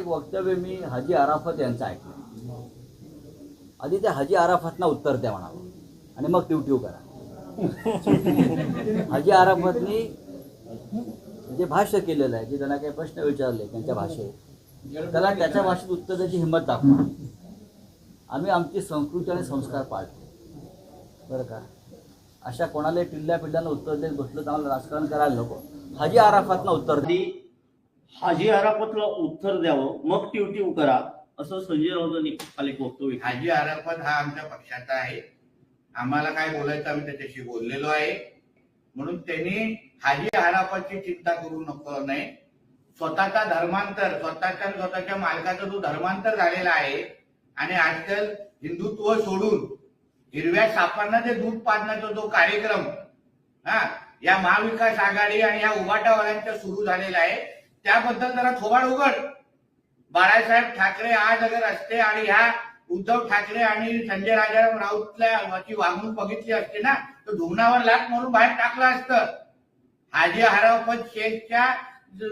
एक वक्तव्य मी हाजी अराफत यांचं ऐकलं. आधी त्या हाजी अराफतना उत्तर द्या म्हणावं आणि मग ट्यूट्यू करा. हाजी अराफतनी जे भाष्य केलेलं आहे, की त्यांना काही प्रश्न विचारले त्यांच्या भाषेत, त्याला त्याच्या भाषेत उत्तर द्यायची हिंमत दाखवा. आम्ही आमची संस्कृती आणि संस्कार पाळतो बरं का. अशा कोणाला टिल्ल्या पिल्ल्यांना उत्तर देत बसलं तर आम्हाला राजकारण करायला नको. हाजी अराफतला उत्तर द्या. हाजी अराफतला उत्तर द्यावं मग ट्यूट्यू करा असं संजय राऊतांनी काल एक वक्तव्य. हाजी अराफत हा आमच्या पक्षाचा आहे. आम्हाला काय बोलायचं आम्ही त्याच्याशी बोललेलो आहे. म्हणून त्यांनी हाजी अराफतची चिंता करू नको नाही. स्वतःचा धर्मांतर, स्वतःच्या मालकाचा जो धर्मांतर झालेला आहे आणि आजकाल हिंदुत्व सोडून हिरव्या सापांना ते दूध पाजण्याचा जो कार्यक्रम या महाविकास आघाडी आणि या उभाटावाल्यांचा सुरू झालेला आहे, त्याबद्दल जरा थोबाड उघड. बाळासाहेब ठाकरे आज अगर असते आणि ह्या उद्धव ठाकरे आणि संजय राजाराम राऊतची वागणूक बघितली असते ना, तर धुवनावर लाट मारून बाहेर टाकलं असतं. हाजी अराफत शेखच्या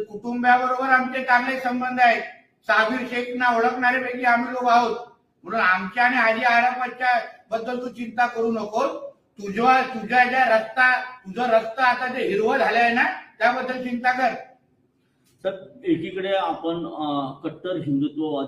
कुटुंबाबरोबर आमचे चांगले संबंध आहेत. साबिर शेखना ओळखणाऱ्यापैकी आम्ही लोक आहोत. म्हणून आमच्या आणि हाजी अराफतच्या बद्दल तू चिंता करू नको. तुझ्या ज्या तुझं रक्त आता जे हिरवं झालंय ना, त्याबद्दल चिंता कर. तर एकीकडे आपण कट्टर हिंदुत्ववादी